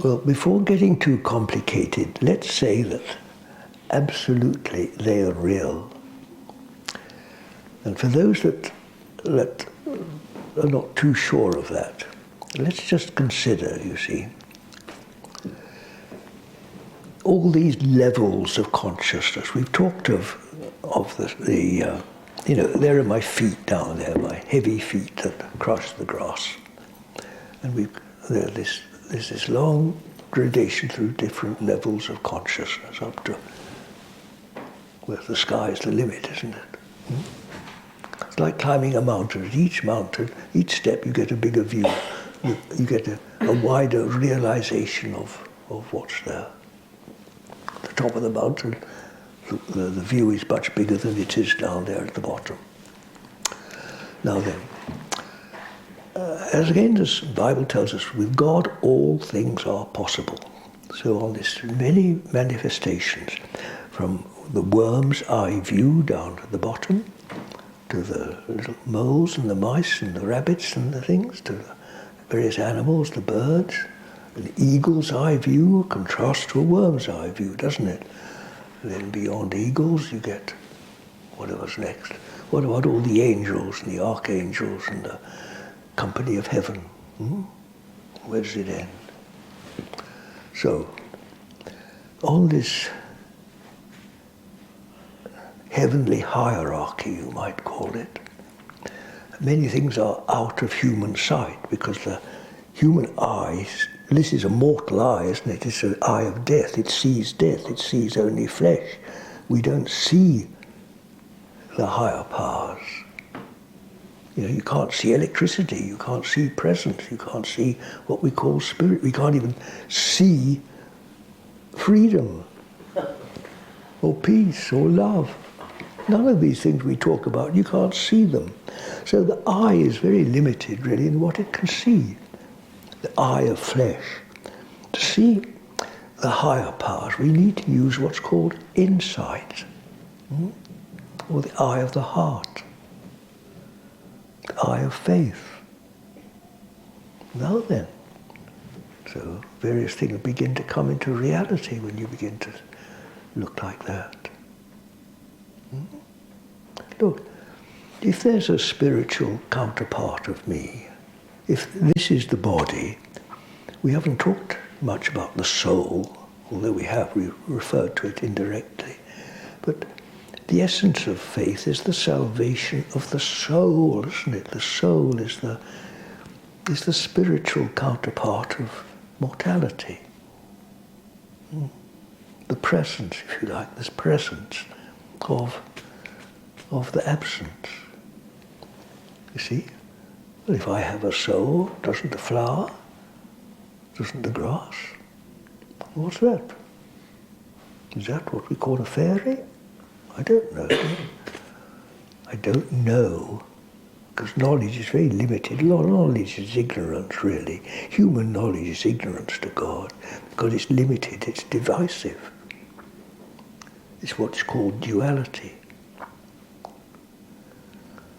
Well, before getting too complicated, let's say that absolutely they are real. And for those that are not too sure of that, let's just consider, you see, all these levels of consciousness. We've talked of the there are my feet down there, my heavy feet that cross the grass. And there's this long gradation through different levels of consciousness up to where the sky is the limit, isn't it? It's like climbing a mountain. At each mountain, each step, you get a bigger view. You get a wider realization of what's there. At the top of the mountain, the view is much bigger than it is down there at the bottom. Now then, as again the Bible tells us, with God all things are possible. So on this many manifestations, from the worm's eye view down at the bottom, to the little moles and the mice and the rabbits and the things, to the various animals, the birds, an eagle's eye view contrasts to a worm's eye view, doesn't it? And then beyond eagles you get whatever's next. What about all the angels and the archangels and the company of heaven? Where does it end? So, on this heavenly hierarchy, you might call it, many things are out of human sight because the human eye, this is a mortal eye, isn't it? It's an eye of death. It sees death. It sees only flesh. We don't see the higher powers. You can't see electricity. You can't see presence. You can't see what we call spirit. We can't even see freedom or peace or love. None of these things we talk about, you can't see them. So the eye is very limited, really, in what it can see. The eye of flesh. To see the higher powers, we need to use what's called insight, or the eye of the heart, the eye of faith. Now then, so various things begin to come into reality when you begin to look like that. Look, if there's a spiritual counterpart of me, if this is the body, we haven't talked much about the soul, although we referred to it indirectly. But the essence of faith is the salvation of the soul, isn't it? The soul is the spiritual counterpart of mortality. The presence, if you like, this presence of the absence. You see? Well, if I have a soul, doesn't the flower? Doesn't the grass? What's that? Is that what we call a fairy? I don't know. I don't know, because knowledge is very limited. A lot of knowledge is ignorance, really. Human knowledge is ignorance to God, because it's limited, it's divisive. It's what's called duality.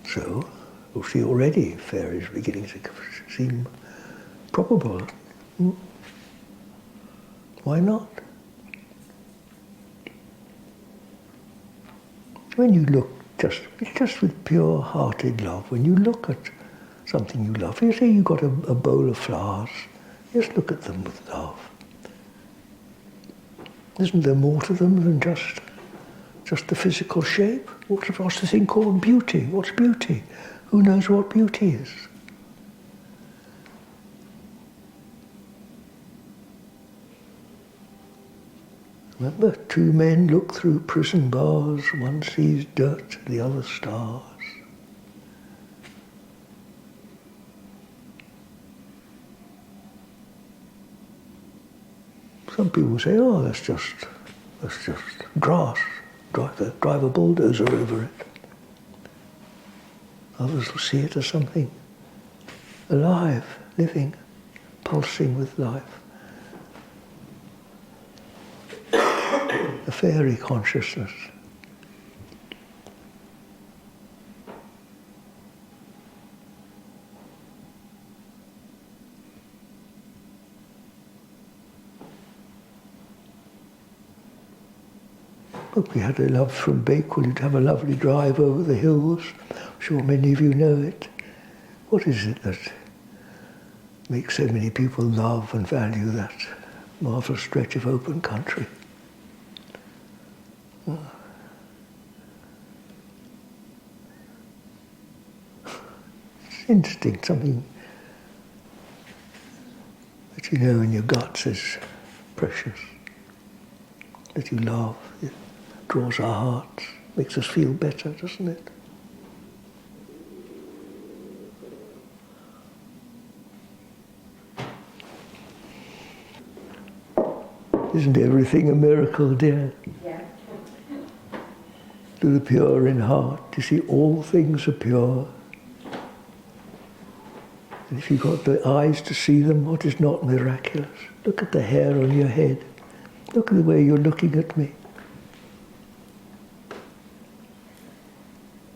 So, we'll see already fairies beginning to seem probable. Why not? When you look just with pure-hearted love, when you look at something you love, you say you've got a bowl of flowers, just look at them with love. Isn't there more to them than just the physical shape? What's the thing called beauty? What's beauty? Who knows what beauty is? Remember, two men look through prison bars, one sees dirt, the other stars. Some people say, oh, that's just grass. Drive a bulldozer over it. Others will see it as something alive, living, pulsing with life. A fairy consciousness. Look, we had a love from Bakewell. You'd have a lovely drive over the hills. I'm sure many of you know it. What is it that makes so many people love and value that marvellous stretch of open country? It's instinct, something that you know in your guts is precious, that you love. It draws our hearts, makes us feel better, doesn't it? Isn't everything a miracle, dear? Yeah. To the pure in heart, you see, all things are pure. And if you've got the eyes to see them, what is not miraculous? Look at the hair on your head. Look at the way you're looking at me.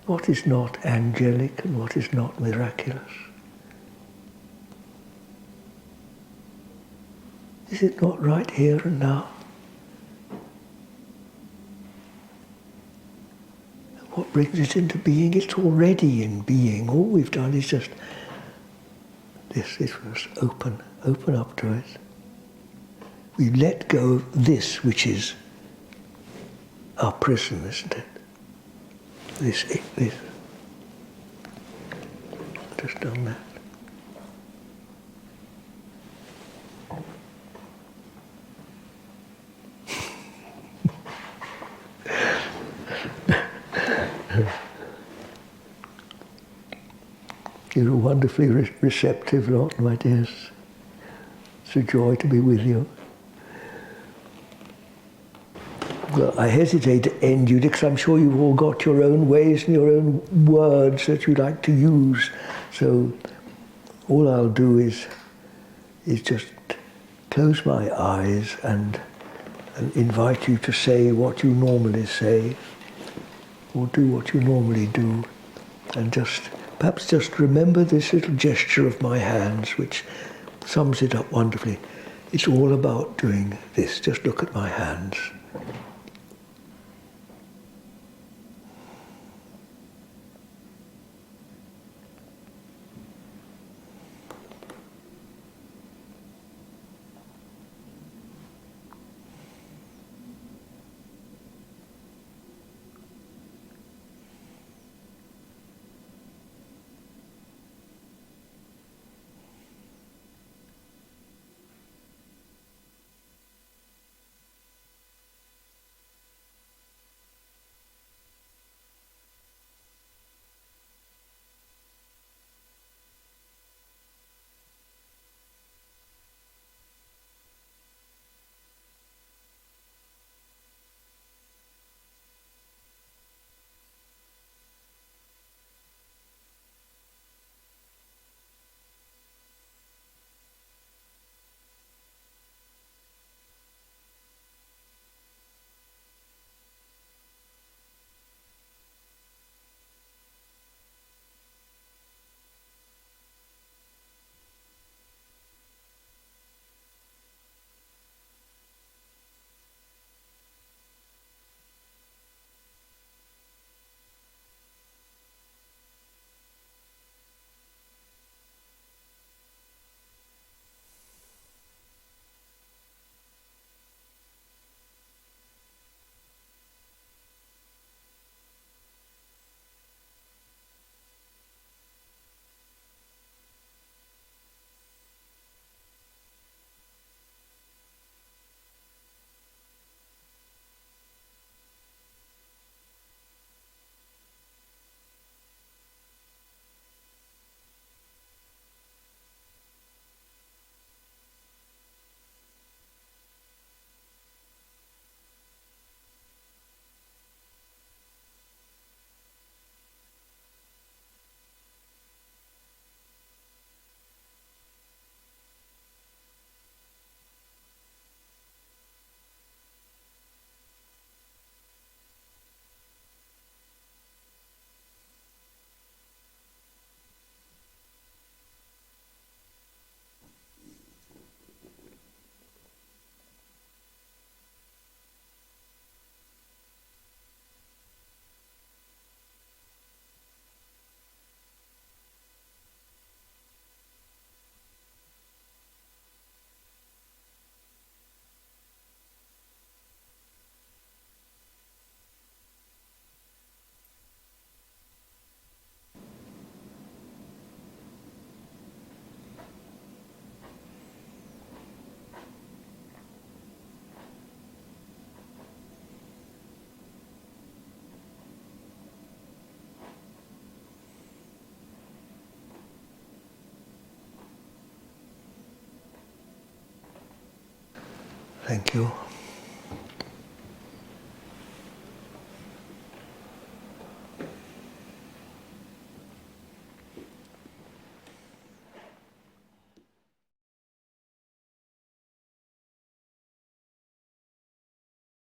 What is not angelic and what is not miraculous? Is it not right here and now? And what brings it into being? It's already in being. All we've done is just this. It was open up to it. We let go of this, which is our prison, isn't it? This. Just done that. You're a wonderfully receptive lot, my dears. It's a joy to be with you. Well, I hesitate to end you because I'm sure you've all got your own ways and your own words that you like to use. So all I'll do is just close my eyes and invite you to say what you normally say, or do what you normally do, and perhaps just remember this little gesture of my hands, which sums it up wonderfully. It's all about doing this. Just look at my hands. Thank you.